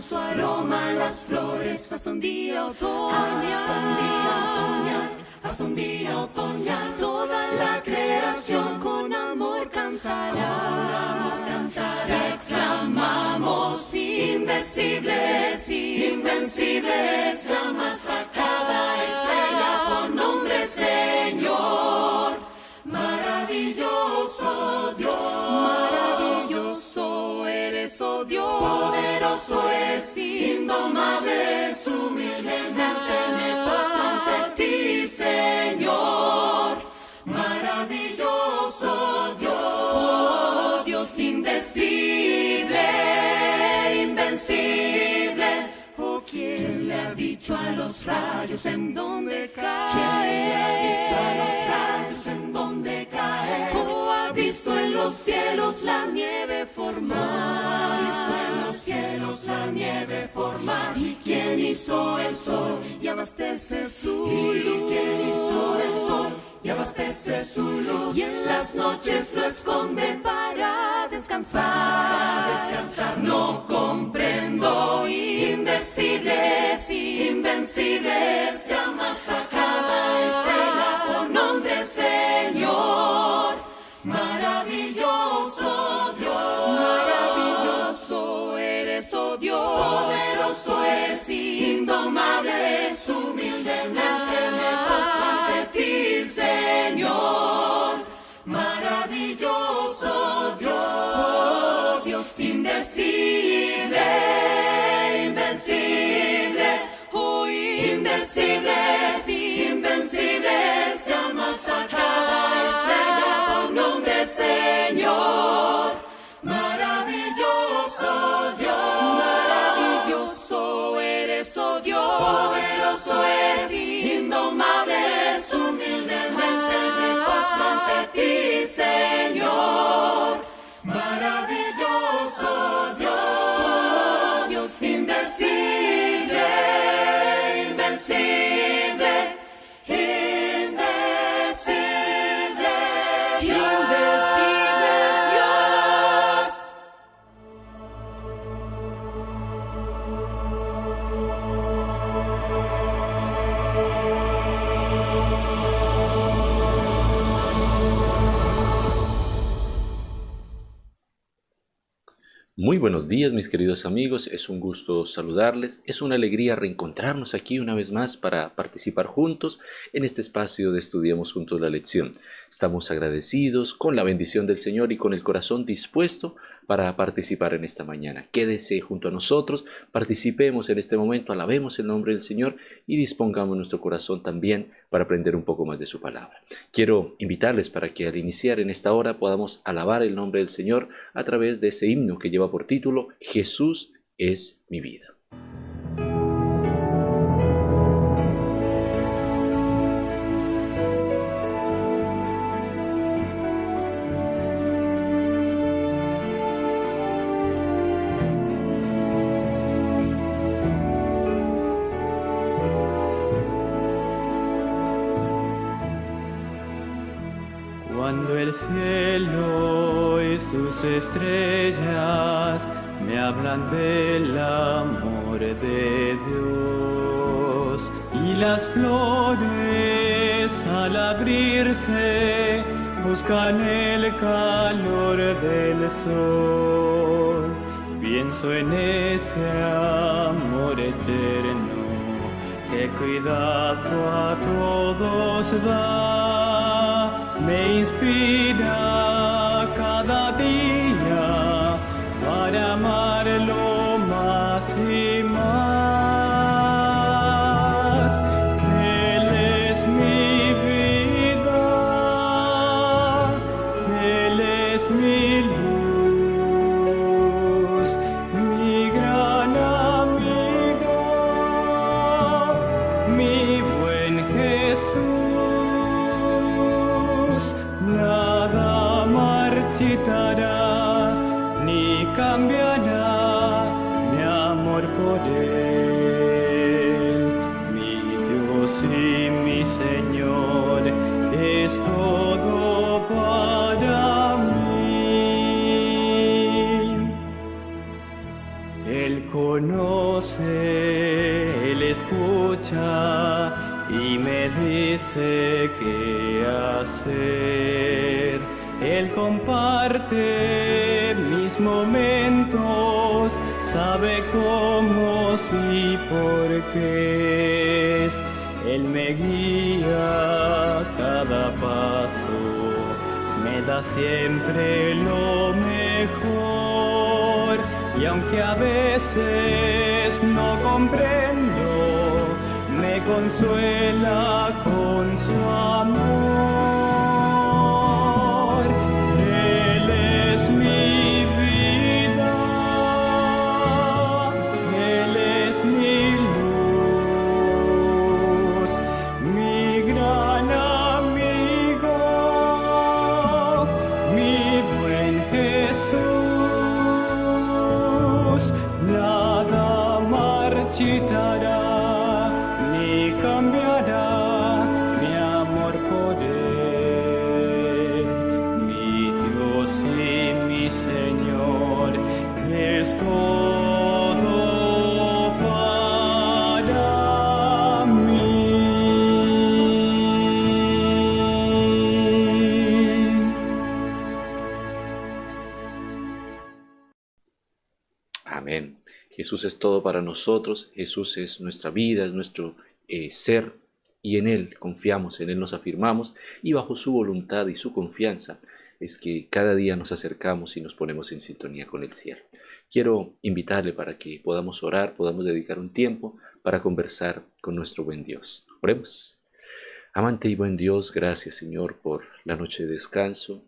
su aroma las flores, hasta un día otoñal, hasta un día otoñal, toda la creación con amor cantará, exclamamos invencibles, invencibles, llamas a cada estrella por nombre Señor, maravilloso Dios, maravilloso eres, oh Dios, poderoso es, indomable es, humildemente me postro ante ti, Señor, maravilloso Dios, oh Dios indecible, invencible, oh ¿quién le ha dicho a los rayos en dónde caer? ¿Quién le ha dicho a los rayos en dónde caer? ¿O ha visto en los cielos la nieve formar? ¿Ha visto en los cielos la nieve formar? ¿Y quién hizo el sol y abastece su luz? ¿Y quién hizo el sol y abastece su luz? Y en las noches lo esconde para descansar, no comprendo, indecibles, invencibles, llamas a cada estrella por nombre Señor, maravilloso Dios, maravilloso eres, oh Dios, poderoso es, indomable es, humildemente me postro ante ti, Señor, maravilloso Dios, oh Dios indecible, invencible, oh indecibles, invencibles, llamas a cada estrella por nombre Señor, maravilloso Dios, maravilloso eres, oh Dios, poderoso es, indomable es, humildemente me postro ante ti, Señor, maravilloso Dios, Dios indecible, invencible, indecible, indecible Dios. Muy buenos días, mis queridos amigos, es un gusto saludarles, es una alegría reencontrarnos aquí una vez más para participar juntos en este espacio de Estudiamos Juntos la Lección. Estamos agradecidos con la bendición del Señor y con el corazón dispuesto para participar en esta mañana. Quédese junto a nosotros, participemos en este momento, alabemos el nombre del Señor y dispongamos nuestro corazón también para aprender un poco más de su palabra. Quiero invitarles para que al iniciar en esta hora podamos alabar el nombre del Señor a través de ese himno que lleva por título Jesús es mi vida. Cuando el cielo y sus estrellas me hablan del amor de Dios y las flores al abrirse buscan el calor del sol, pienso en ese amor eterno que cuidado a todos da, me inspira cada día para amarlo más y más. Él es mi vida, Él es mi luz, mi gran amigo, mi buen Jesús. Nada marchitará ni cambiará mi amor por Él. Mi Dios y mi Señor es todo para mí. Él Él conoce, Él escucha y me dice qué hacer. Él comparte mis momentos, sabe cómo y por qué es. Él me guía cada paso, me da siempre lo mejor. Y aunque a veces no comprendo, me consuela con su amor. Él es mi vida, Él es mi luz, mi gran amigo, mi buen Jesús. Nada marchitará ni cambiará mi amor por Él. Mi Dios y mi Señor es todo para mí. Amén. Jesús es todo para nosotros, Jesús es nuestra vida, es nuestro ser, y en Él confiamos, en Él nos afirmamos, y bajo su voluntad y su confianza es que cada día nos acercamos y nos ponemos en sintonía con el cielo. Quiero invitarle para que podamos orar, podamos dedicar un tiempo para conversar con nuestro buen Dios. Oremos. Amante y buen Dios, gracias Señor por la noche de descanso.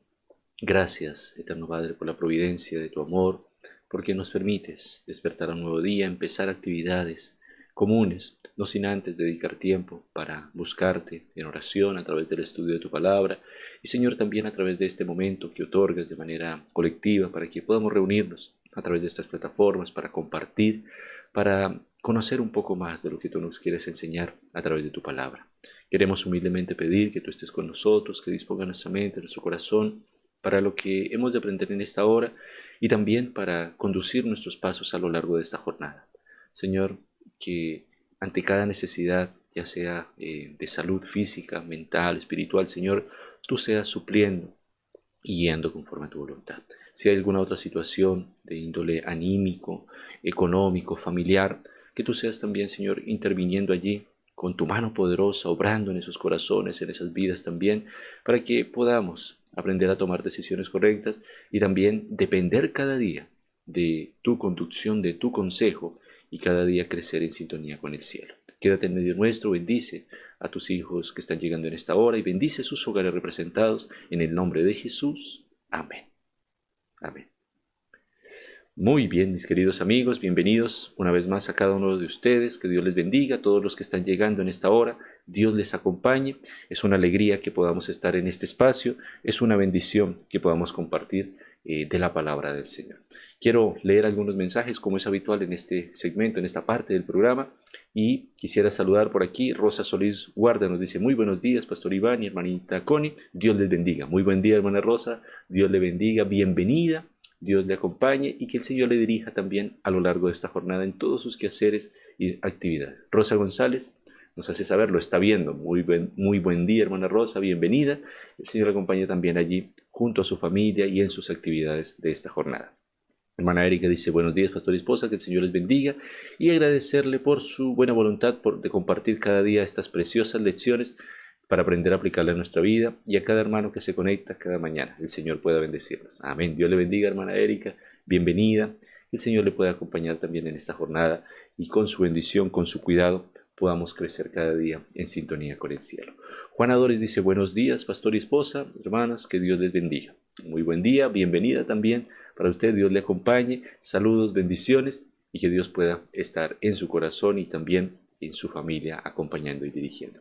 Gracias, Eterno Padre, por la providencia de tu amor, porque nos permites despertar a un nuevo día, empezar actividades comunes, no sin antes dedicar tiempo para buscarte en oración a través del estudio de tu palabra, y Señor, también a través de este momento que otorgas de manera colectiva para que podamos reunirnos a través de estas plataformas para compartir, para conocer un poco más de lo que tú nos quieres enseñar a través de tu palabra. Queremos humildemente pedir que tú estés con nosotros, que disponga nuestra mente, nuestro corazón, para lo que hemos de aprender en esta hora y también para conducir nuestros pasos a lo largo de esta jornada. Señor, que ante cada necesidad, ya sea de salud física, mental, espiritual, Señor, tú seas supliendo y guiando conforme a tu voluntad. Si hay alguna otra situación de índole anímico, económico, familiar, que tú seas también, Señor, interviniendo allí con tu mano poderosa, obrando en esos corazones, en esas vidas también, para que podamos aprender a tomar decisiones correctas y también depender cada día de tu conducción, de tu consejo, y cada día crecer en sintonía con el cielo. Quédate en medio nuestro, bendice a tus hijos que están llegando en esta hora y bendice sus hogares representados en el nombre de Jesús. Amén. Amén. Muy bien, mis queridos amigos, bienvenidos una vez más a cada uno de ustedes. Que Dios les bendiga, a todos los que están llegando en esta hora. Dios les acompañe. Es una alegría que podamos estar en este espacio. Es una bendición que podamos compartir de la palabra del Señor. Quiero leer algunos mensajes como es habitual en este segmento, en esta parte del programa, y quisiera saludar por aquí. Rosa Solís Guarda nos dice: muy buenos días, Pastor Iván y hermanita Connie, Dios les bendiga. Muy buen día, hermana Rosa, Dios le bendiga, bienvenida, Dios le acompañe y que el Señor le dirija también a lo largo de esta jornada en todos sus quehaceres y actividades. Rosa González nos hace saber, lo está viendo. Muy buen día, hermana Rosa, bienvenida. El Señor la acompaña también allí junto a su familia y en sus actividades de esta jornada. Hermana Erika dice: buenos días, pastor y esposa, que el Señor les bendiga, y agradecerle por su buena voluntad de compartir cada día estas preciosas lecciones para aprender a aplicarlas a nuestra vida, y a cada hermano que se conecta cada mañana. El Señor pueda bendecirlos. Amén. Dios le bendiga, hermana Erika, bienvenida. El Señor le pueda acompañar también en esta jornada y con su bendición, con su cuidado, podamos crecer cada día en sintonía con el cielo. Juana Dores dice: buenos días, pastor y esposa, hermanas, que Dios les bendiga. Muy buen día, bienvenida también para usted, Dios le acompañe, saludos, bendiciones, y que Dios pueda estar en su corazón y también en su familia acompañando y dirigiendo.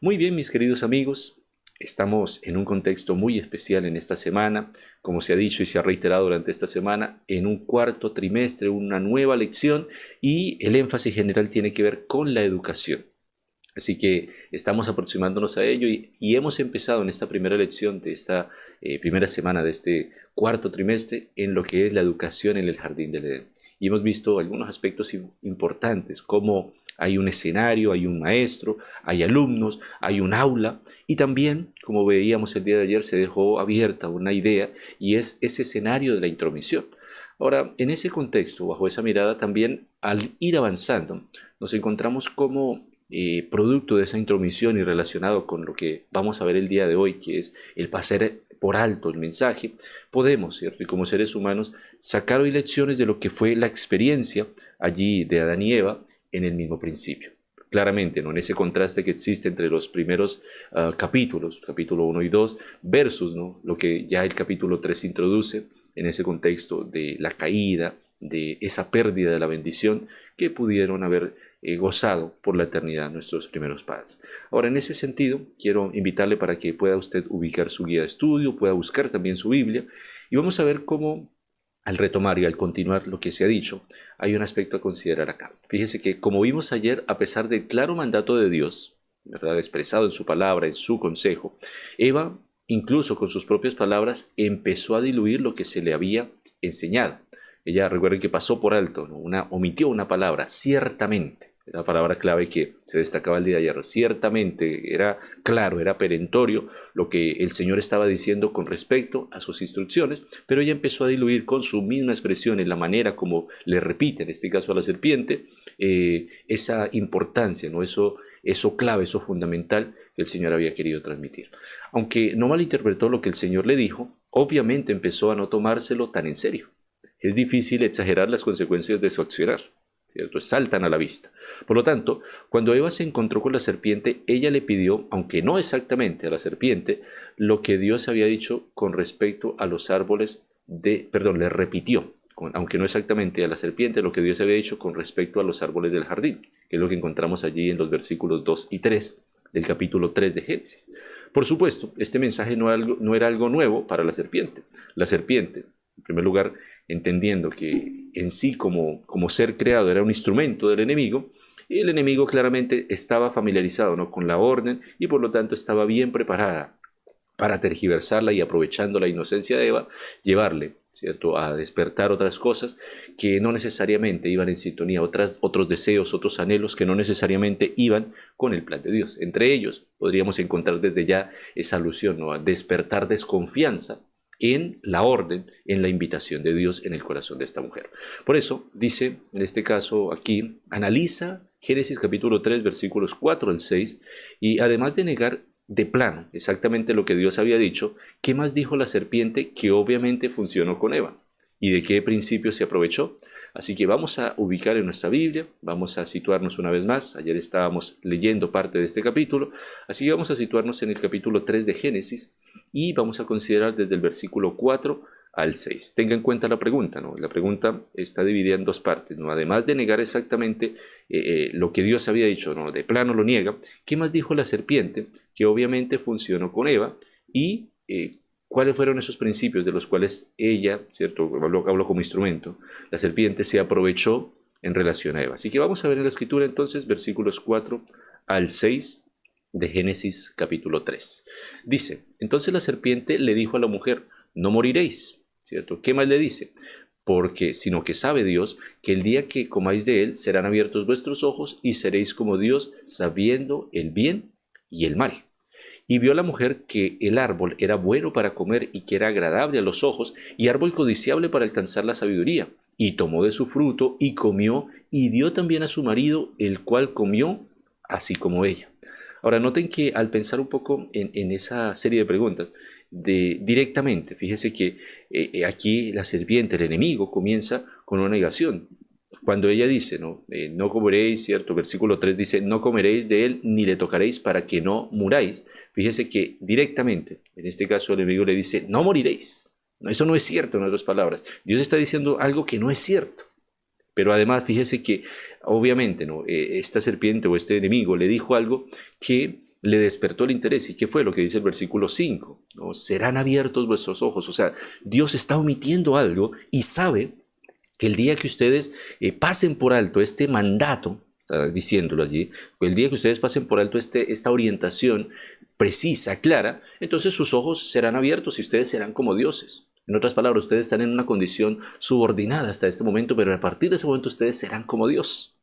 Muy bien, mis queridos amigos, estamos en un contexto muy especial en esta semana, como se ha dicho y se ha reiterado durante esta semana, en un cuarto trimestre, una nueva lección, y el énfasis general tiene que ver con la educación. Así que estamos aproximándonos a ello y hemos empezado en esta primera lección de esta primera semana de este cuarto trimestre en lo que es la educación en el Jardín del Edén. y hemos visto algunos aspectos importantes, como hay un escenario, hay un maestro, hay alumnos, hay un aula, y también, como veíamos el día de ayer, se dejó abierta una idea, y es ese escenario de la intromisión. Ahora, en ese contexto, bajo esa mirada, también al ir avanzando, nos encontramos como producto de esa intromisión y relacionado con lo que vamos a ver el día de hoy, que es el pasar por alto el mensaje, podemos, ¿cierto? Y como seres humanos, sacar hoy lecciones de lo que fue la experiencia allí de Adán y Eva en el mismo principio. Claramente, ¿no? En ese contraste que existe entre los primeros capítulos, capítulo 1 y 2, versus, ¿no?, lo que ya el capítulo 3 introduce en ese contexto de la caída, de esa pérdida de la bendición que pudieron haber gozado por la eternidad nuestros primeros padres. Ahora, en ese sentido, quiero invitarle para que pueda usted ubicar su guía de estudio, pueda buscar también su Biblia, y vamos a ver cómo, al retomar y al continuar lo que se ha dicho, hay un aspecto a considerar acá. Fíjese que, como vimos ayer, a pesar del claro mandato de Dios, ¿verdad?, expresado en su palabra, en su consejo, Eva, incluso con sus propias palabras, empezó a diluir lo que se le había enseñado. Ella, recuerden que pasó por alto, ¿no?, omitió una palabra, ciertamente. La palabra clave que se destacaba el día de ayer. Ciertamente era claro, era perentorio lo que el Señor estaba diciendo con respecto a sus instrucciones, pero ella empezó a diluir con su misma expresión, en la manera como le repite, en este caso a la serpiente, esa importancia, ¿no?, eso clave, eso fundamental que el Señor había querido transmitir. Aunque no malinterpretó lo que el Señor le dijo, obviamente empezó a no tomárselo tan en serio. Es difícil exagerar las consecuencias de su accionar, ¿cierto? Saltan a la vista. Por lo tanto, cuando Eva se encontró con la serpiente, ella le pidió, aunque no exactamente a la serpiente, lo que Dios había dicho con respecto a los árboles le repitió, aunque no exactamente a la serpiente, lo que Dios había dicho con respecto a los árboles del jardín, que es lo que encontramos allí en los versículos 2 y 3 del capítulo 3 de Génesis. Por supuesto, este mensaje no era algo nuevo para la serpiente. La serpiente, en primer lugar, entendiendo que en sí como ser creado era un instrumento del enemigo, y el enemigo claramente estaba familiarizado, ¿no?, con la orden, y por lo tanto estaba bien preparada para tergiversarla y, aprovechando la inocencia de Eva, llevarle, ¿cierto?, a despertar otras cosas que no necesariamente iban en sintonía, otros deseos, otros anhelos que no necesariamente iban con el plan de Dios. Entre ellos podríamos encontrar desde ya esa alusión, ¿no?, a despertar desconfianza en la orden, en la invitación de Dios en el corazón de esta mujer. Por eso dice, en este caso aquí, analiza Génesis capítulo 3, versículos 4 al 6, y además de negar de plano exactamente lo que Dios había dicho, ¿qué más dijo la serpiente que obviamente funcionó con Eva? ¿Y de qué principio se aprovechó? Así que vamos a ubicar en nuestra Biblia, vamos a situarnos una vez más. Ayer estábamos leyendo parte de este capítulo, así que vamos a situarnos en el capítulo 3 de Génesis y vamos a considerar desde el versículo 4 al 6. Tenga en cuenta la pregunta, ¿no? La pregunta está dividida en dos partes, ¿no? Además de negar exactamente lo que Dios había dicho, ¿no?, de plano lo niega, ¿qué más dijo la serpiente que obviamente funcionó con Eva? Y ¿cuáles fueron esos principios de los cuales ella, ¿cierto?, habló como instrumento? La serpiente se aprovechó en relación a Eva. Así que vamos a ver en la escritura entonces versículos 4 al 6 de Génesis capítulo 3. Dice, entonces la serpiente le dijo a la mujer, no moriréis, ¿cierto? ¿Qué más le dice? Sino que sabe Dios que el día que comáis de él serán abiertos vuestros ojos y seréis como Dios, sabiendo el bien y el mal. Y vio la mujer que el árbol era bueno para comer y que era agradable a los ojos y árbol codiciable para alcanzar la sabiduría. Y tomó de su fruto y comió y dio también a su marido, el cual comió así como ella. Ahora noten que al pensar un poco en esa serie de preguntas, directamente, fíjese que aquí la serpiente, el enemigo, comienza con una negación. Cuando ella dice, no comeréis, ¿cierto? Versículo 3 dice, no comeréis de él ni le tocaréis para que no muráis. Fíjese que directamente, en este caso el enemigo le dice, no moriréis. No, eso no es cierto, en otras palabras. Dios está diciendo algo que no es cierto. Pero además, fíjese que obviamente, esta serpiente o este enemigo le dijo algo que le despertó el interés. ¿Y qué fue lo que dice el versículo 5? Serán abiertos vuestros ojos. O sea, Dios está omitiendo algo y sabe que el día que ustedes pasen por alto este mandato, está diciéndolo allí, el día que ustedes pasen por alto esta orientación precisa, clara, entonces sus ojos serán abiertos y ustedes serán como dioses. En otras palabras, ustedes están en una condición subordinada hasta este momento, pero a partir de ese momento ustedes serán como Dios,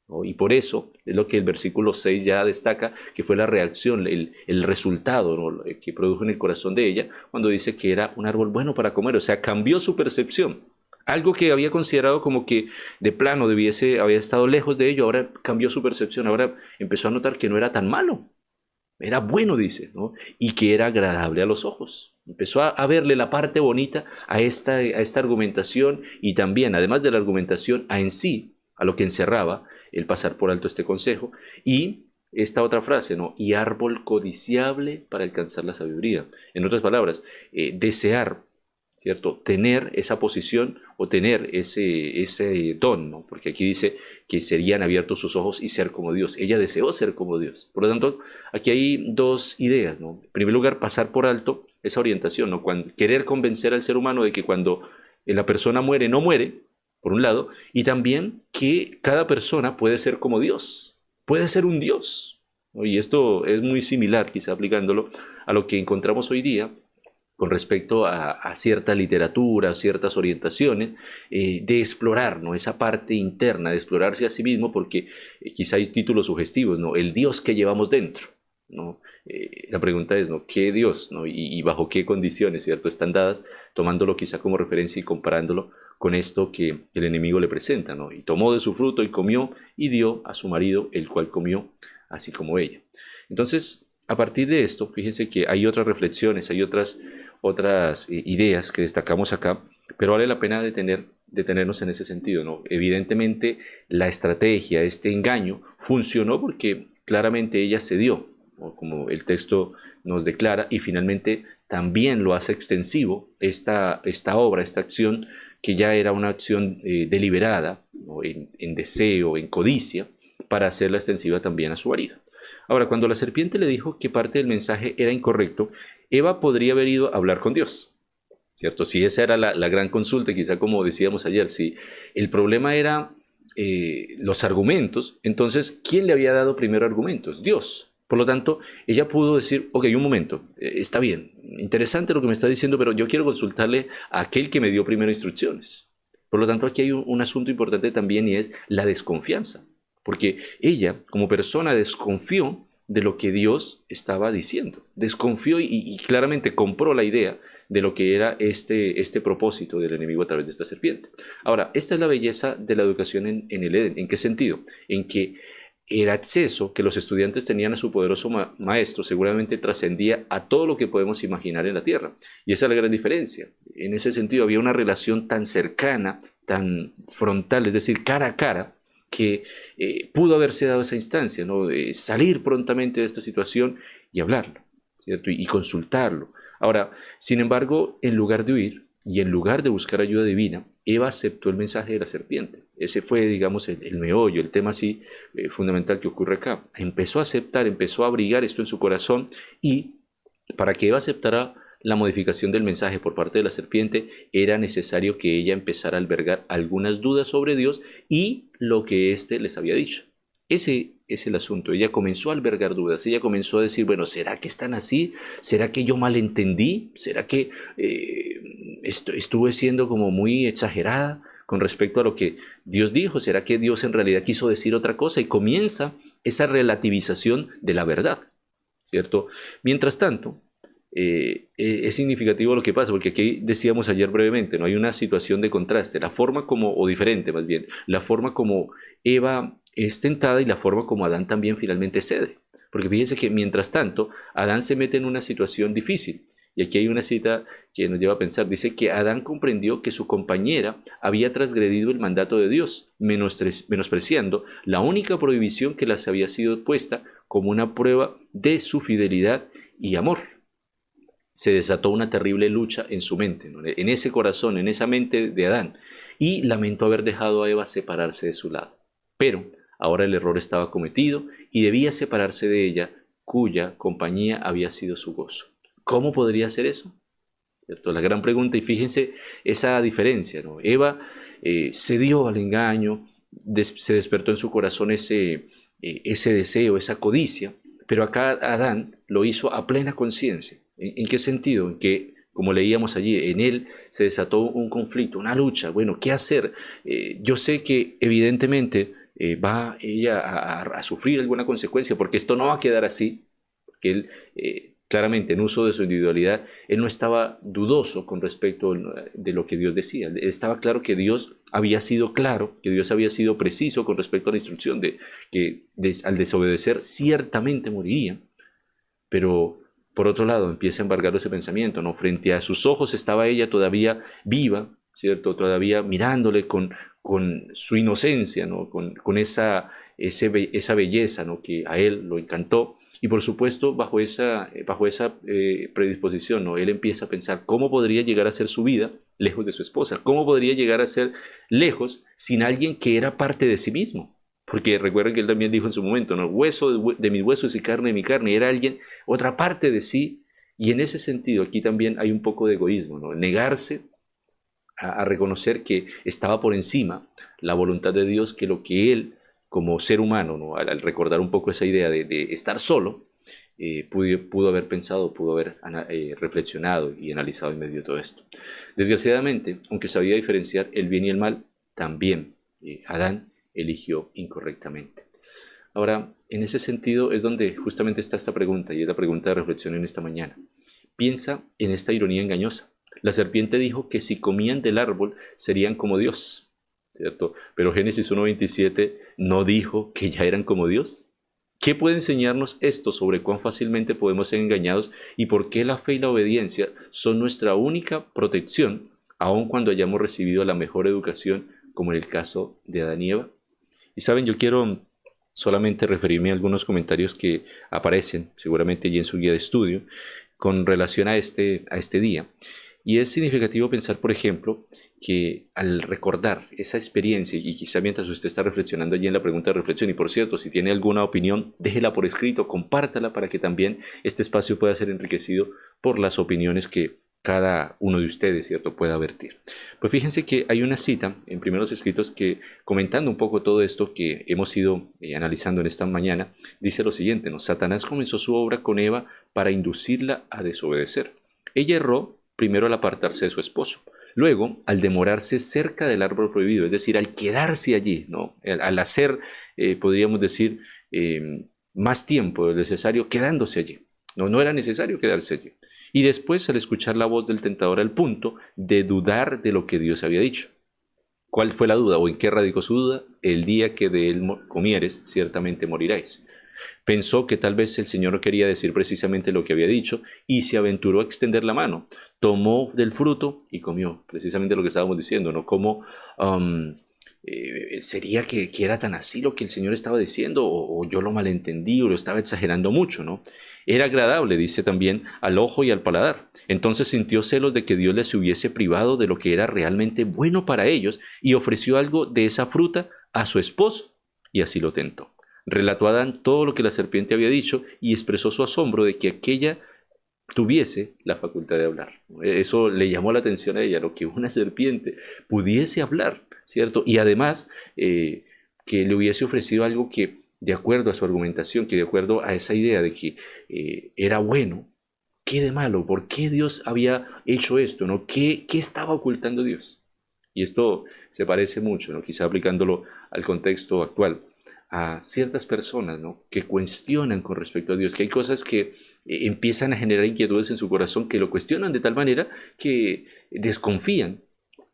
¿no? Y por eso es lo que el versículo 6 ya destaca, que fue la reacción, el resultado, ¿no?, que produjo en el corazón de ella cuando dice que era un árbol bueno para comer. O sea, cambió su percepción. Algo que había considerado como que de plano había estado lejos de ello, ahora cambió su percepción, ahora empezó a notar que no era tan malo. Era bueno, dice, ¿no? Y que era agradable a los ojos. Empezó a verle la parte bonita a esta argumentación, y también, además de la argumentación, en sí, a lo que encerraba el pasar por alto este consejo. Y esta otra frase, ¿no? Y árbol codiciable para alcanzar la sabiduría. En otras palabras, desear, ¿cierto?, tener esa posición o tener ese don, ¿no? Porque aquí dice que serían abiertos sus ojos y ser como Dios. Ella deseó ser como Dios. Por lo tanto, aquí hay dos ideas, ¿no? En primer lugar, pasar por alto esa orientación, ¿no? Querer convencer al ser humano de que cuando la persona muere, no muere, por un lado, y también que cada persona puede ser como Dios, puede ser un Dios, ¿no? Y esto es muy similar, quizá aplicándolo a lo que encontramos hoy día con respecto a cierta literatura, a ciertas orientaciones, de explorar, ¿no?, esa parte interna, de explorarse a sí mismo, porque quizá hay títulos sugestivos, ¿no? El Dios que llevamos dentro, ¿no? La pregunta es, ¿no?, ¿qué Dios, ¿no? Y bajo qué condiciones, ¿cierto?, están dadas, tomándolo quizá como referencia y comparándolo con esto que el enemigo le presenta, ¿no? Y tomó de su fruto y comió, y dio a su marido, el cual comió, así como ella. Entonces, a partir de esto, fíjense que hay otras reflexiones, hay otras ideas que destacamos acá, pero vale la pena detenernos en ese sentido, ¿no? Evidentemente, la estrategia, este engaño, funcionó porque claramente ella cedió, ¿no?, como el texto nos declara, y finalmente también lo hace extensivo esta obra, esta acción, que ya era una acción deliberada, ¿no?, en deseo, en codicia, para hacerla extensiva también a su marido. Ahora, cuando la serpiente le dijo que parte del mensaje era incorrecto, Eva podría haber ido a hablar con Dios, ¿cierto? Si esa era la gran consulta, quizá como decíamos ayer, si el problema era los argumentos, entonces, ¿quién le había dado primero argumentos? Dios. Por lo tanto, ella pudo decir, ok, un momento, está bien, interesante lo que me está diciendo, pero yo quiero consultarle a aquel que me dio primero instrucciones. Por lo tanto, aquí hay un asunto importante también, y es la desconfianza. Porque ella, como persona, desconfió de lo que Dios estaba diciendo. Desconfió y claramente compró la idea de lo que era este propósito del enemigo a través de esta serpiente. Ahora, esta es la belleza de la educación en el Edén. ¿En qué sentido? En que el acceso que los estudiantes tenían a su poderoso maestro seguramente trascendía a todo lo que podemos imaginar en la tierra. Y esa es la gran diferencia. En ese sentido, había una relación tan cercana, tan frontal, es decir, cara a cara, que pudo haberse dado esa instancia, ¿no?, de salir prontamente de esta situación y hablarlo, ¿cierto?, y consultarlo. Ahora, sin embargo, en lugar de huir y en lugar de buscar ayuda divina, Eva aceptó el mensaje de la serpiente. Ese fue, digamos, el meollo, el tema así fundamental que ocurre acá. Empezó a aceptar, empezó a abrigar esto en su corazón, y para que Eva aceptara la modificación del mensaje por parte de la serpiente, era necesario que ella empezara a albergar algunas dudas sobre Dios y lo que éste les había dicho. Ese es el asunto. Ella comenzó a albergar dudas. Ella comenzó a decir, bueno, ¿será que están así? ¿Será que yo malentendí? ¿Será que estuve siendo como muy exagerada con respecto a lo que Dios dijo? ¿Será que Dios en realidad quiso decir otra cosa? Y comienza esa relativización de la verdad, ¿cierto? Mientras tanto, es significativo lo que pasa, porque aquí decíamos ayer brevemente, no hay una situación de contraste, la forma como, o diferente más bien, la forma como Eva es tentada y la forma como Adán también finalmente cede. Porque fíjense que mientras tanto, Adán se mete en una situación difícil. Y aquí hay una cita que nos lleva a pensar. Dice que Adán comprendió que su compañera había transgredido el mandato de Dios, menospreciando la única prohibición que les había sido puesta como una prueba de su fidelidad y amor. Se desató una terrible lucha en su mente, ¿no?, en ese corazón, en esa mente de Adán, y lamentó haber dejado a Eva separarse de su lado. Pero ahora el error estaba cometido y debía separarse de ella, cuya compañía había sido su gozo. ¿Cómo podría hacer eso? ¿Cierto? La gran pregunta, y fíjense esa diferencia, ¿no? Eva cedió al engaño, se despertó en su corazón ese deseo, esa codicia, pero acá Adán lo hizo a plena conciencia. ¿En qué sentido? En que como leíamos allí, en él se desató un conflicto, una lucha. Bueno, ¿qué hacer? Yo sé que evidentemente va ella a sufrir alguna consecuencia, porque esto no va a quedar así, porque él claramente en uso de su individualidad, él no estaba dudoso con respecto de lo que Dios decía. Él estaba claro que Dios había sido claro, que Dios había sido preciso con respecto a la instrucción de que al desobedecer ciertamente moriría. Pero por otro lado empieza a embargar ese pensamiento, ¿no? Frente a sus ojos estaba ella todavía viva, ¿cierto? Todavía mirándole con su inocencia, ¿no? Con esa belleza, ¿no? Que a él lo encantó. Y por supuesto, bajo esa predisposición, ¿no? Él empieza a pensar cómo podría llegar a ser su vida lejos de su esposa, cómo podría llegar a ser lejos sin alguien que era parte de sí mismo. Porque recuerden que él también dijo en su momento, ¿no? Hueso de mis huesos y carne de mi carne, era alguien, otra parte de sí. Y en ese sentido, aquí también hay un poco de egoísmo, ¿no? Negarse a reconocer que estaba por encima la voluntad de Dios, que lo que él, como ser humano, ¿no? Al recordar un poco esa idea de estar solo, pudo haber pensado, pudo haber reflexionado y analizado en medio de todo esto. Desgraciadamente, aunque sabía diferenciar el bien y el mal, también Adán eligió incorrectamente. Ahora, en ese sentido es donde justamente está esta pregunta, y es la pregunta de reflexión en esta mañana. Piensa en esta ironía engañosa. La serpiente dijo que si comían del árbol serían como Dios, ¿cierto? Pero Génesis 1:27 no dijo que ya eran como Dios. ¿Qué puede enseñarnos esto sobre cuán fácilmente podemos ser engañados y por qué la fe y la obediencia son nuestra única protección, aun cuando hayamos recibido la mejor educación, como en el caso de Adán y Eva? Y saben, yo quiero solamente referirme a algunos comentarios que aparecen seguramente allí en su guía de estudio con relación a este día. Y es significativo pensar, por ejemplo, que al recordar esa experiencia, y quizá mientras usted está reflexionando allí en la pregunta de reflexión, y por cierto, si tiene alguna opinión, déjela por escrito, compártala para que también este espacio pueda ser enriquecido por las opiniones que cada uno de ustedes, ¿cierto?, pueda vertir. Pues fíjense que hay una cita en Primeros Escritos que, comentando un poco todo esto que hemos ido analizando en esta mañana, dice lo siguiente, ¿no? Satanás comenzó su obra con Eva para inducirla a desobedecer. Ella erró primero al apartarse de su esposo, luego al demorarse cerca del árbol prohibido, es decir, al quedarse allí, ¿no? Al hacer, podríamos decir, más tiempo del necesario quedándose allí. No era necesario quedarse allí. Y después al escuchar la voz del tentador al punto de dudar de lo que Dios había dicho. ¿Cuál fue la duda o en qué radicó su duda? El día que de él comieres, ciertamente moriréis. Pensó que tal vez el Señor quería decir precisamente lo que había dicho y se aventuró a extender la mano. Tomó del fruto y comió, precisamente lo que estábamos diciendo, ¿no? Como sería que era tan así lo que el Señor estaba diciendo, o yo lo malentendí o lo estaba exagerando mucho, ¿no? Era agradable, dice también, al ojo y al paladar. Entonces sintió celos de que Dios les hubiese privado de lo que era realmente bueno para ellos y ofreció algo de esa fruta a su esposo y así lo tentó. Relató a Adán todo lo que la serpiente había dicho y expresó su asombro de que aquella tuviese la facultad de hablar. Eso le llamó la atención a ella, lo que una serpiente pudiese hablar, ¿cierto? Y además que le hubiese ofrecido algo que, de acuerdo a su argumentación, que de acuerdo a esa idea de que era bueno, ¿qué de malo? ¿Por qué Dios había hecho esto? ¿No? ¿Qué estaba ocultando Dios? Y esto se parece mucho, ¿no? Quizá aplicándolo al contexto actual, a ciertas personas, ¿no?, que cuestionan con respecto a Dios, que hay cosas que empiezan a generar inquietudes en su corazón, que lo cuestionan de tal manera que desconfían,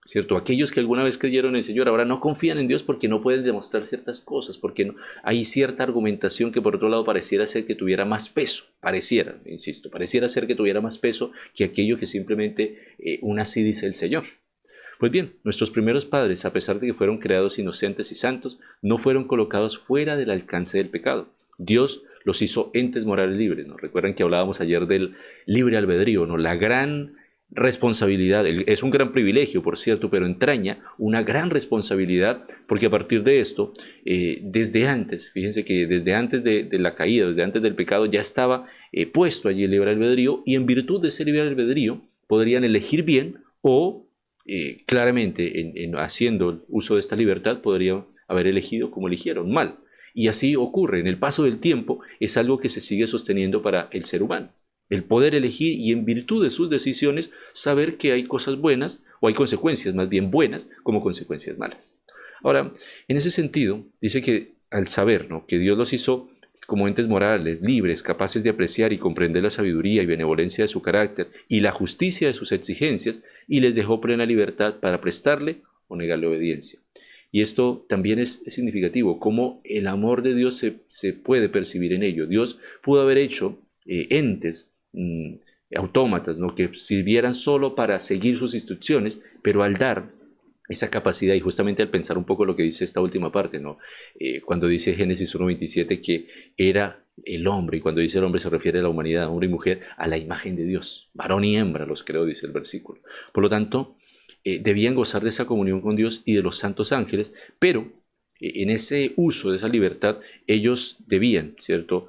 ¿cierto? Aquellos que alguna vez creyeron en el Señor ahora no confían en Dios porque no pueden demostrar ciertas cosas, porque no, hay cierta argumentación que por otro lado pareciera ser que tuviera más peso, pareciera ser que tuviera más peso que aquello que simplemente un así dice el Señor. Pues bien, nuestros primeros padres, a pesar de que fueron creados inocentes y santos, no fueron colocados fuera del alcance del pecado. Dios los hizo entes morales libres, ¿no? Recuerdan que hablábamos ayer del libre albedrío, ¿no? La gran responsabilidad, es un gran privilegio, por cierto, pero entraña una gran responsabilidad, porque a partir de esto, desde antes, fíjense que desde antes de la caída, desde antes del pecado, ya estaba puesto allí el libre albedrío, y en virtud de ese libre albedrío podrían elegir bien o claramente haciendo uso de esta libertad podrían haber elegido como eligieron mal. Y así ocurre, en el paso del tiempo es algo que se sigue sosteniendo para el ser humano. el poder elegir y en virtud de sus decisiones saber que hay cosas buenas o hay consecuencias más bien buenas como consecuencias malas. Ahora, en ese sentido, dice que al saber, ¿no?, que Dios los hizo como entes morales, libres, capaces de apreciar y comprender la sabiduría y benevolencia de su carácter y la justicia de sus exigencias, y les dejó plena libertad para prestarle o negarle obediencia. Y esto también es significativo, cómo el amor de Dios se puede percibir en ello. Dios pudo haber hecho entes, autómatas, ¿no?, que sirvieran solo para seguir sus instrucciones, pero al dar esa capacidad, y justamente al pensar un poco lo que dice esta última parte, ¿no?, cuando dice Génesis 1:27 que era el hombre, y cuando dice el hombre se refiere a la humanidad, hombre y mujer, a la imagen de Dios, varón y hembra los creó, dice el versículo. Por lo tanto, debían gozar de esa comunión con Dios y de los santos ángeles, pero en ese uso de esa libertad ellos debían, ¿cierto?,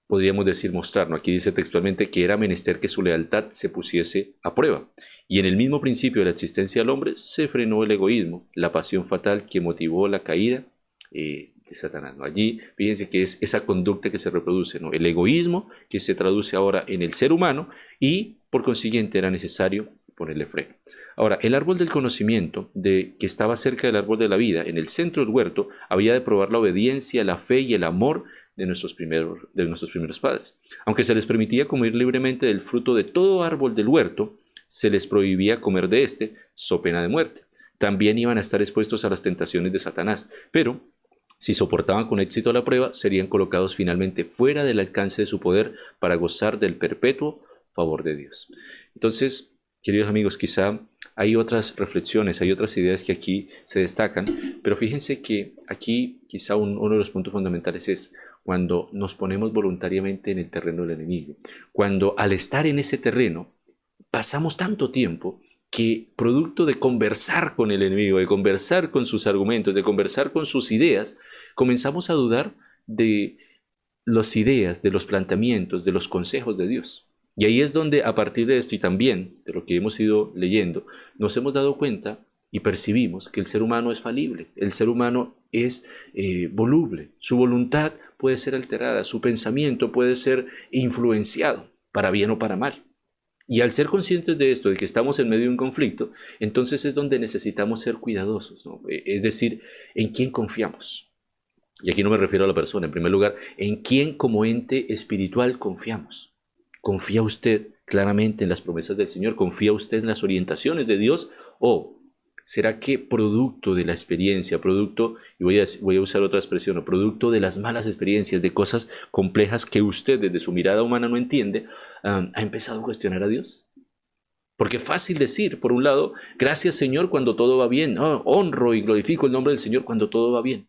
podríamos decir mostrar, ¿no? Aquí dice textualmente que era menester que su lealtad se pusiese a prueba. Y en el mismo principio de la existencia del hombre se frenó el egoísmo, la pasión fatal que motivó la caída de Satanás, ¿no? Allí fíjense que es esa conducta que se reproduce, ¿no?, el egoísmo que se traduce ahora en el ser humano, y por consiguiente era necesario ponerle freno. Ahora, el árbol del conocimiento, que estaba cerca del árbol de la vida, en el centro del huerto, había de probar la obediencia, la fe y el amor de nuestros primeros padres. Aunque se les permitía comer libremente del fruto de todo árbol del huerto, se les prohibía comer de este, so pena de muerte. También iban a estar expuestos a las tentaciones de Satanás, pero si soportaban con éxito la prueba, serían colocados finalmente fuera del alcance de su poder para gozar del perpetuo favor de Dios. Entonces, queridos amigos, quizá hay otras reflexiones, hay otras ideas que aquí se destacan, pero fíjense que aquí quizá uno de los puntos fundamentales es cuando nos ponemos voluntariamente en el terreno del enemigo, cuando al estar en ese terreno pasamos tanto tiempo que producto de conversar con el enemigo, de conversar con sus argumentos, de conversar con sus ideas, comenzamos a dudar de las ideas, de los planteamientos, de los consejos de Dios. Y ahí es donde, a partir de esto y también de lo que hemos ido leyendo, nos hemos dado cuenta y percibimos que el ser humano es falible, el ser humano es voluble, su voluntad puede ser alterada, su pensamiento puede ser influenciado, para bien o para mal. Y al ser conscientes de esto, de que estamos en medio de un conflicto, entonces es donde necesitamos ser cuidadosos, ¿no? Es decir, ¿en quién confiamos? Y aquí no me refiero a la persona, en primer lugar, ¿en quién como ente espiritual confiamos? ¿Confía usted claramente en las promesas del Señor? ¿Confía usted en las orientaciones de Dios? ¿O será que producto de la experiencia, y voy a usar otra expresión, producto de las malas experiencias, de cosas complejas que usted desde su mirada humana no entiende, ha empezado a cuestionar a Dios? Porque es fácil decir, por un lado, gracias Señor cuando todo va bien, honro y glorifico el nombre del Señor cuando todo va bien.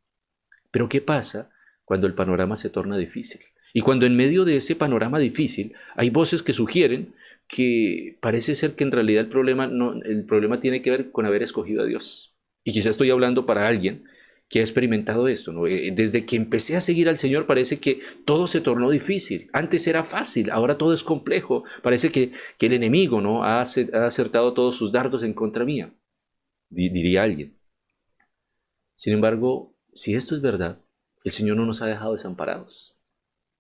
Pero ¿qué pasa cuando el panorama se torna difícil? Y cuando en medio de ese panorama difícil hay voces que sugieren que parece ser que en realidad el problema tiene que ver con haber escogido a Dios. Y quizás estoy hablando para alguien que ha experimentado esto, ¿no? Desde que empecé a seguir al Señor parece que todo se tornó difícil. Antes era fácil, ahora todo es complejo. Parece que el enemigo, ¿no?, ha acertado todos sus dardos en contra mía, diría alguien. Sin embargo, si esto es verdad, el Señor no nos ha dejado desamparados.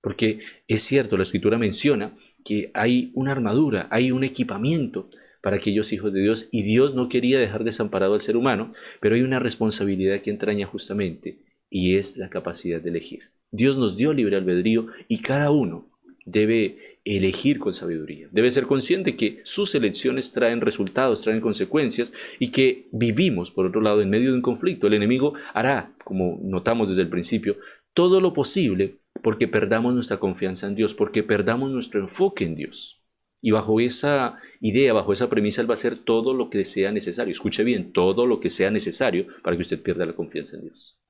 Porque es cierto, la Escritura menciona que hay una armadura, hay un equipamiento para aquellos hijos de Dios, y Dios no quería dejar desamparado al ser humano, pero hay una responsabilidad que entraña justamente, y es la capacidad de elegir. Dios nos dio libre albedrío y cada uno debe elegir con sabiduría. Debe ser consciente que sus elecciones traen resultados, traen consecuencias, y que vivimos, por otro lado, en medio de un conflicto. El enemigo hará, como notamos desde el principio, todo lo posible porque perdamos nuestra confianza en Dios, porque perdamos nuestro enfoque en Dios. Y bajo esa idea, bajo esa premisa, Él va a hacer todo lo que sea necesario. Escuche bien, todo lo que sea necesario para que usted pierda la confianza en Dios.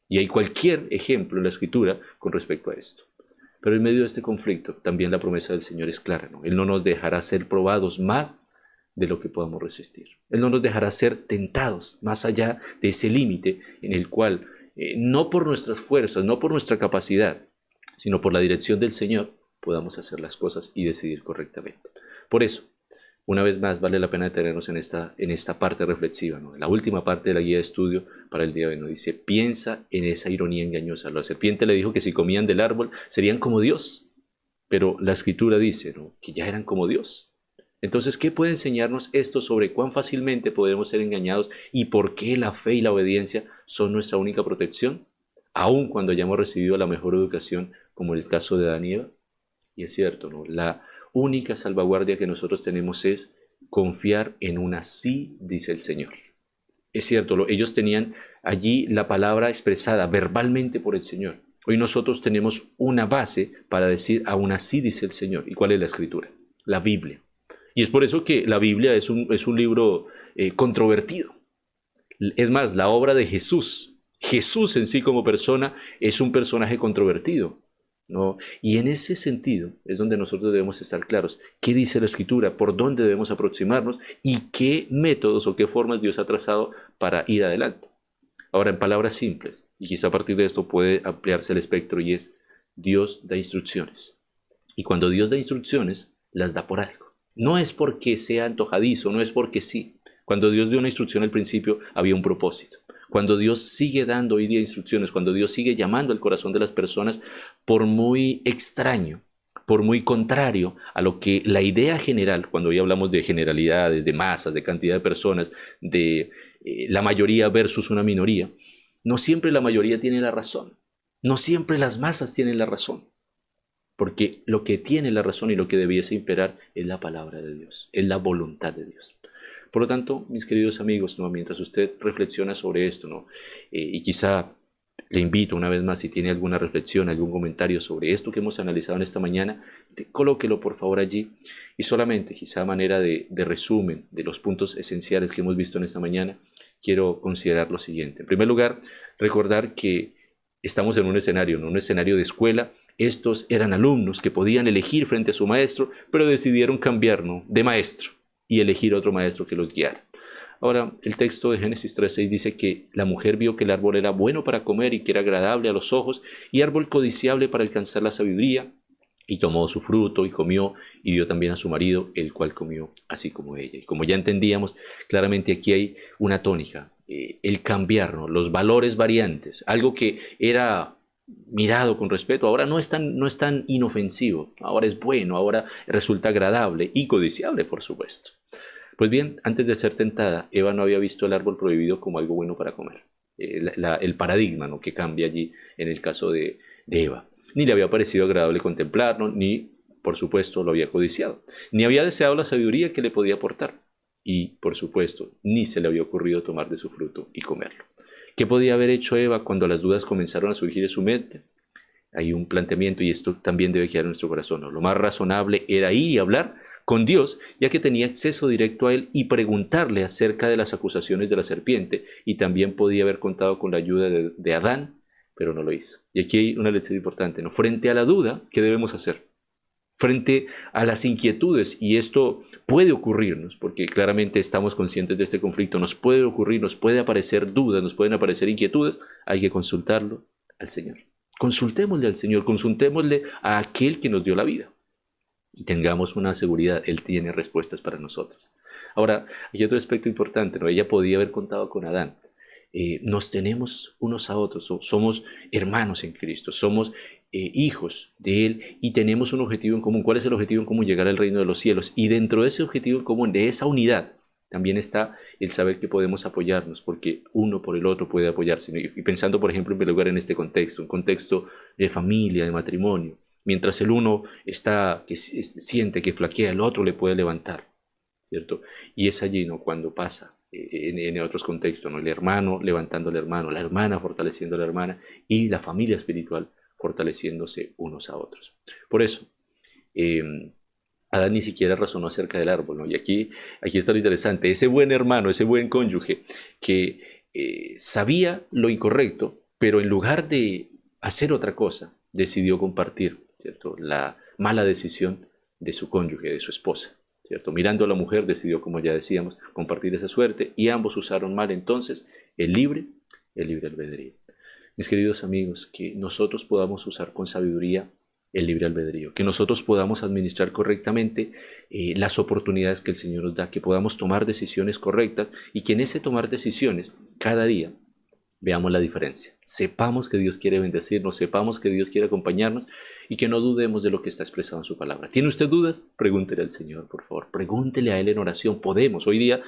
Y hay cualquier ejemplo en la Escritura con respecto a esto. Pero en medio de este conflicto, también la promesa del Señor es clara, ¿no? Él no nos dejará ser probados más de lo que podamos resistir. Él no nos dejará ser tentados más allá de ese límite en el cual no por nuestras fuerzas, no por nuestra capacidad, sino por la dirección del Señor, podamos hacer las cosas y decidir correctamente. Por eso, una vez más, vale la pena detenernos en esta parte reflexiva, ¿no? En la última parte de la guía de estudio para el día de hoy, ¿no? Dice, piensa en esa ironía engañosa. La serpiente le dijo que si comían del árbol serían como Dios. pero la Escritura dice, ¿no?, que ya eran como Dios. Entonces, ¿qué puede enseñarnos esto sobre cuán fácilmente podemos ser engañados y por qué la fe y la obediencia son nuestra única protección, aun cuando hayamos recibido la mejor educación, como el caso de Adán y Eva? Y es cierto, ¿no? La única salvaguardia que nosotros tenemos es confiar en una sí, dice el Señor. Es cierto, ellos tenían allí la palabra expresada verbalmente por el Señor. Hoy nosotros tenemos una base para decir aún así dice el Señor. ¿Y cuál es la Escritura? La Biblia. Y es por eso que la Biblia es un libro controvertido. Es más, la obra de Jesús en sí como persona es un personaje controvertido, ¿no? Y en ese sentido es donde nosotros debemos estar claros. ¿Qué dice la Escritura? ¿Por dónde debemos aproximarnos? ¿Y qué métodos o qué formas Dios ha trazado para ir adelante? Ahora, en palabras simples, y quizá a partir de esto puede ampliarse el espectro, y es: Dios da instrucciones. Y cuando Dios da instrucciones, las da por algo. No es porque sea antojadizo, no es porque sí. Cuando Dios dio una instrucción al principio, había un propósito. Cuando Dios sigue dando hoy día instrucciones, cuando Dios sigue llamando al corazón de las personas, por muy extraño, por muy contrario a lo que la idea general, cuando hoy hablamos de generalidades, de masas, de cantidad de personas, de la mayoría versus una minoría, no siempre la mayoría tiene la razón. No siempre las masas tienen la razón. Porque lo que tiene la razón y lo que debiese imperar es la palabra de Dios, es la voluntad de Dios. Por lo tanto, mis queridos amigos, ¿no?, mientras usted reflexiona sobre esto, ¿no?, y quizá le invito una vez más, si tiene alguna reflexión, algún comentario sobre esto que hemos analizado en esta mañana, colóquelo por favor allí. Y solamente, quizá a manera de resumen de los puntos esenciales que hemos visto en esta mañana, quiero considerar lo siguiente. En primer lugar, recordar que estamos en un escenario, ¿no?, un escenario de escuela. Estos eran alumnos que podían elegir frente a su maestro, pero decidieron cambiar, ¿no?, de maestro y elegir otro maestro que los guiara. Ahora, el texto de Génesis 3:6 dice que la mujer vio que el árbol era bueno para comer y que era agradable a los ojos y árbol codiciable para alcanzar la sabiduría, y tomó su fruto y comió y dio también a su marido, el cual comió así como ella. Y como ya entendíamos, claramente aquí hay una tónica, el cambiar, ¿no?, los valores variantes, algo que era mirado con respeto, ahora no es tan inofensivo, ahora es bueno, ahora resulta agradable y codiciable, por supuesto. Pues bien, antes de ser tentada, Eva no había visto el árbol prohibido como algo bueno para comer. El paradigma, ¿no?, que cambia allí en el caso de Eva. Ni le había parecido agradable contemplarlo, ni, por supuesto, lo había codiciado. Ni había deseado la sabiduría que le podía aportar. Y, por supuesto, ni se le había ocurrido tomar de su fruto y comerlo. ¿Qué podía haber hecho Eva cuando las dudas comenzaron a surgir en su mente? Hay un planteamiento, y esto también debe quedar en nuestro corazón, ¿no? Lo más razonable era ir y hablar con Dios, ya que tenía acceso directo a Él, y preguntarle acerca de las acusaciones de la serpiente, y también podía haber contado con la ayuda de Adán, pero no lo hizo. Y aquí hay una lección importante, ¿no? Frente a la duda, ¿qué debemos hacer? Frente a las inquietudes, y esto puede ocurrirnos, porque claramente estamos conscientes de este conflicto, nos puede ocurrir, nos puede aparecer dudas, nos pueden aparecer inquietudes, hay que consultarlo al Señor. Consultémosle al Señor, consultémosle a aquel que nos dio la vida, y tengamos una seguridad, Él tiene respuestas para nosotros. Ahora, hay otro aspecto importante, ¿no? Ella podía haber contado con Adán. Nos tenemos unos a otros, somos hermanos en Cristo, somos hijos de Él, y tenemos un objetivo en común. ¿Cuál es el objetivo en común? Llegar al reino de los cielos. Y dentro de ese objetivo en común, de esa unidad, también está el saber que podemos apoyarnos, porque uno por el otro puede apoyarse. Y pensando, por ejemplo, en primer lugar en este contexto, un contexto de familia, de matrimonio. Mientras el uno siente que flaquea, el otro le puede levantar, ¿cierto? Y es allí, ¿no?, cuando pasa en otros contextos, ¿no?, el hermano levantando al hermano, la hermana fortaleciendo a la hermana, y la familia espiritual fortaleciéndose unos a otros. Por eso, Adán ni siquiera razonó acerca del árbol, ¿no? Y aquí está lo interesante, ese buen hermano, ese buen cónyuge que sabía lo incorrecto, pero en lugar de hacer otra cosa, decidió compartir, ¿cierto?, la mala decisión de su cónyuge, de su esposa, ¿cierto? Mirando a la mujer, decidió, como ya decíamos, compartir esa suerte, y ambos usaron mal entonces el libre albedrío. Mis queridos amigos, que nosotros podamos usar con sabiduría el libre albedrío, que nosotros podamos administrar correctamente las oportunidades que el Señor nos da, que podamos tomar decisiones correctas, y que en ese tomar decisiones cada día veamos la diferencia. Sepamos que Dios quiere bendecirnos, sepamos que Dios quiere acompañarnos y que no dudemos de lo que está expresado en su palabra. ¿Tiene usted dudas? Pregúntele al Señor, por favor. Pregúntele a Él en oración. Podemos. Hoy día,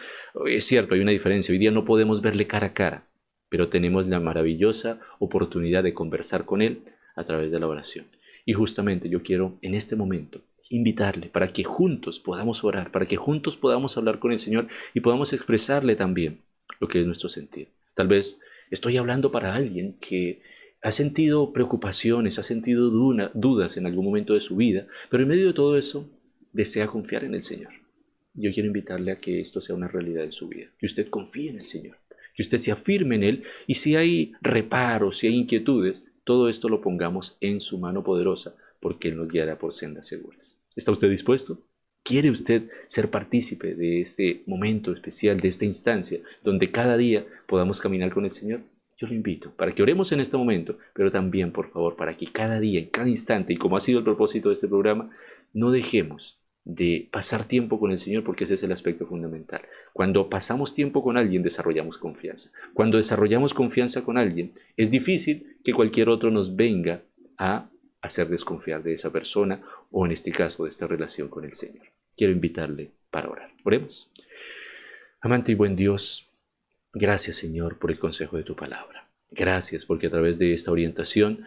es cierto, hay una diferencia. Hoy día no podemos verle cara a cara, pero tenemos la maravillosa oportunidad de conversar con Él a través de la oración. Y justamente yo quiero en este momento invitarle para que juntos podamos orar, para que juntos podamos hablar con el Señor y podamos expresarle también lo que es nuestro sentir. Tal vez estoy hablando para alguien que ha sentido preocupaciones, ha sentido dudas en algún momento de su vida, pero en medio de todo eso desea confiar en el Señor. Yo quiero invitarle a que esto sea una realidad en su vida, que usted confíe en el Señor, que usted se afirme en Él y si hay reparos, si hay inquietudes, todo esto lo pongamos en su mano poderosa porque Él nos guiará por sendas seguras. ¿Está usted dispuesto? ¿Quiere usted ser partícipe de este momento especial, de esta instancia, donde cada día podamos caminar con el Señor? Yo lo invito para que oremos en este momento, pero también, por favor, para que cada día, en cada instante, y como ha sido el propósito de este programa, no dejemos de pasar tiempo con el Señor, porque ese es el aspecto fundamental. Cuando pasamos tiempo con alguien, desarrollamos confianza. Cuando desarrollamos confianza con alguien, es difícil que cualquier otro nos venga a hacer desconfiar de esa persona o en este caso de esta relación con el Señor. Quiero invitarle para orar. Oremos. Amante y buen Dios, gracias Señor por el consejo de tu palabra. Gracias porque a través de esta orientación,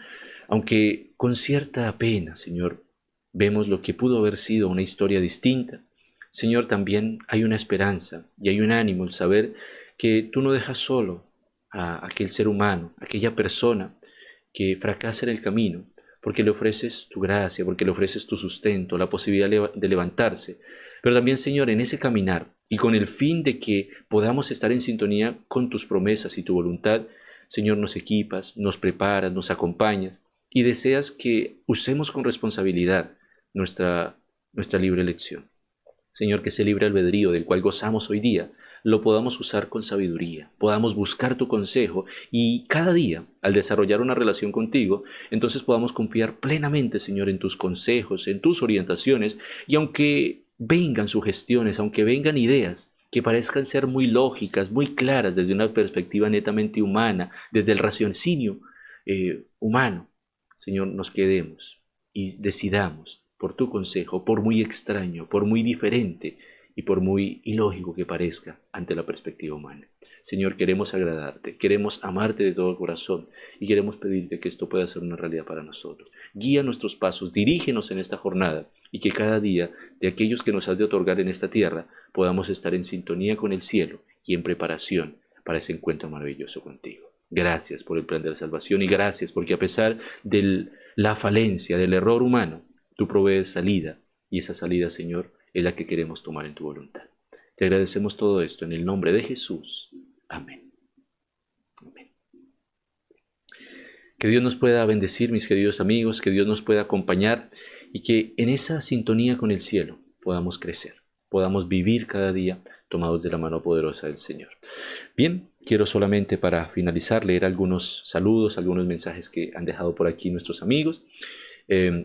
aunque con cierta pena, Señor, vemos lo que pudo haber sido una historia distinta, Señor, también hay una esperanza y hay un ánimo al saber que tú no dejas solo a aquel ser humano, aquella persona que fracasa en el camino, porque le ofreces tu gracia, porque le ofreces tu sustento, la posibilidad de levantarse. Pero también, Señor, en ese caminar y con el fin de que podamos estar en sintonía con tus promesas y tu voluntad, Señor, nos equipas, nos preparas, nos acompañas y deseas que usemos con responsabilidad nuestra libre elección. Señor, que ese libre albedrío del cual gozamos hoy día, lo podamos usar con sabiduría, podamos buscar tu consejo y cada día, al desarrollar una relación contigo, entonces podamos confiar plenamente, Señor, en tus consejos, en tus orientaciones, y aunque vengan sugestiones, aunque vengan ideas que parezcan ser muy lógicas, muy claras desde una perspectiva netamente humana, desde el raciocinio humano, Señor, nos quedemos y decidamos por tu consejo, por muy extraño, por muy diferente y por muy ilógico que parezca ante la perspectiva humana. Señor, queremos agradarte, queremos amarte de todo corazón y queremos pedirte que esto pueda ser una realidad para nosotros. Guía nuestros pasos, dirígenos en esta jornada y que cada día de aquellos que nos has de otorgar en esta tierra podamos estar en sintonía con el cielo y en preparación para ese encuentro maravilloso contigo. Gracias por el plan de la salvación y gracias porque a pesar de la falencia, del error humano, tú provees salida y esa salida, Señor, es la que queremos tomar en tu voluntad. Te agradecemos todo esto en el nombre de Jesús. Amén. Amén. Que Dios nos pueda bendecir, mis queridos amigos, que Dios nos pueda acompañar y que en esa sintonía con el cielo podamos crecer, podamos vivir cada día tomados de la mano poderosa del Señor. Bien, quiero solamente para finalizar leer algunos saludos, algunos mensajes que han dejado por aquí nuestros amigos.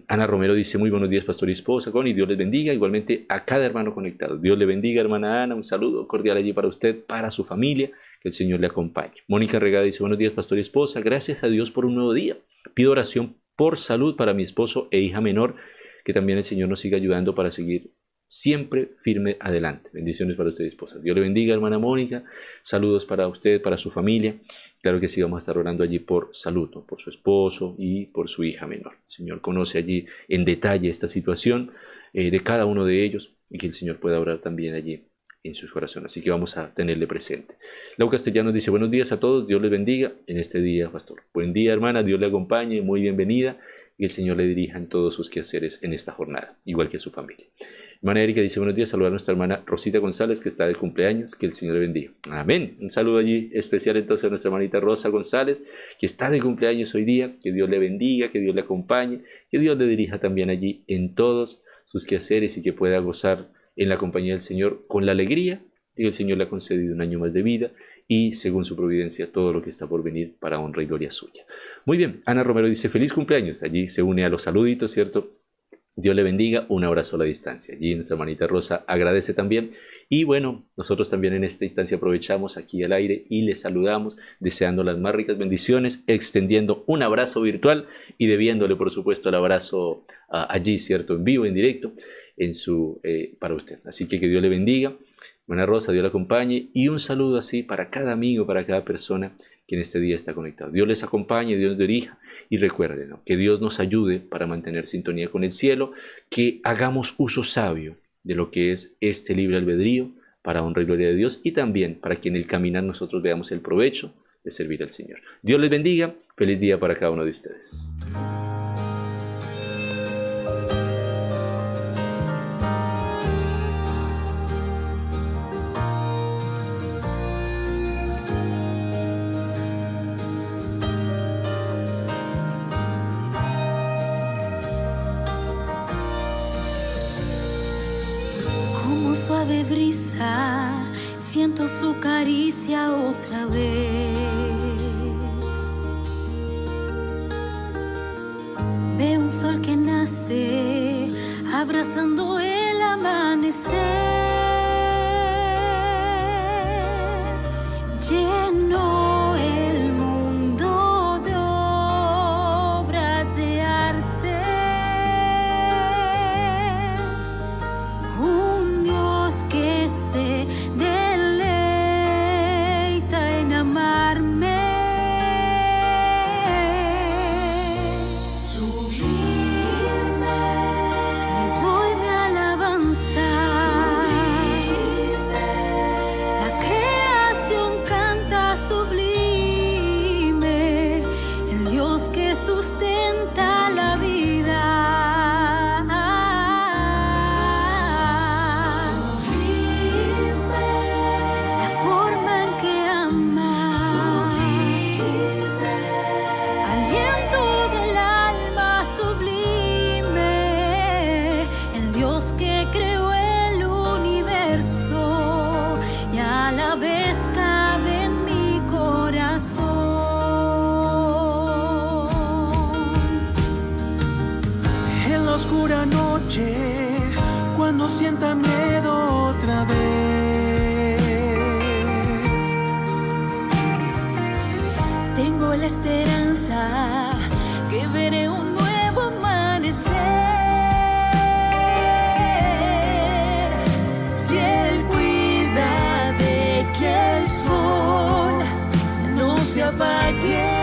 Ana Romero dice: muy buenos días, pastor y esposa, y Dios les bendiga, igualmente a cada hermano conectado. Dios le bendiga, hermana Ana, un saludo cordial allí para usted, para su familia, que el Señor le acompañe. Mónica Regada dice: buenos días, pastor y esposa, gracias a Dios por un nuevo día. Pido oración por salud para mi esposo e hija menor, que también el Señor nos siga ayudando para seguir siempre firme adelante. Bendiciones para usted, esposa. Dios le bendiga, hermana Mónica. Saludos para usted, para su familia. Claro que sí, vamos a estar orando allí por salud, ¿no? Por su esposo y por su hija menor. El Señor conoce allí en detalle esta situación de cada uno de ellos y que el Señor pueda orar también allí en sus corazones. Así que vamos a tenerle presente. Lau Castellanos dice: buenos días a todos. Dios les bendiga en este día, pastor. Buen día, hermana. Dios le acompañe. Muy bienvenida. Y el Señor le dirija en todos sus quehaceres en esta jornada, igual que a su familia. Hermana Erika dice: buenos días, saludar a nuestra hermana Rosita González, que está de cumpleaños, que el Señor le bendiga. Amén. Un saludo allí especial entonces a nuestra hermanita Rosa González, que está de cumpleaños hoy día. Que Dios le bendiga, que Dios le acompañe, que Dios le dirija también allí en todos sus quehaceres y que pueda gozar en la compañía del Señor con la alegría de que el Señor le ha concedido un año más de vida y según su providencia todo lo que está por venir para honra y gloria suya. Muy bien, Ana Romero dice: feliz cumpleaños. Allí se une a los saluditos, ¿cierto? Dios le bendiga, un abrazo a la distancia. Allí nuestra hermanita Rosa agradece también. Y bueno, nosotros también en esta instancia aprovechamos aquí al aire y le saludamos, deseando las más ricas bendiciones, extendiendo un abrazo virtual y debiéndole, por supuesto, el abrazo allí, ¿cierto? En vivo, en directo, para usted. Así que Dios le bendiga. Hermana Rosa, Dios la acompañe. Y un saludo así para cada amigo, para cada persona que en este día está conectado. Dios les acompañe, Dios les dirija. Y recuerden, ¿no?, que Dios nos ayude para mantener sintonía con el cielo, que hagamos uso sabio de lo que es este libre albedrío para honra y gloria de Dios, y también para que en el caminar nosotros veamos el provecho de servir al Señor. Dios les bendiga. Feliz día para cada uno de ustedes. Suave brisa, siento su caricia otra vez. Veo un sol que nace, abrazando el amanecer. Llenó el mundo de obras de arte. Que se deleita en amarme. Sublime, le doy mi alabanza. Sublime, la creación canta sublime, el Dios que sustenta la vida. Oscura noche, cuando sienta miedo otra vez, tengo la esperanza que veré un nuevo amanecer. Si Él cuida de que el sol no se apague.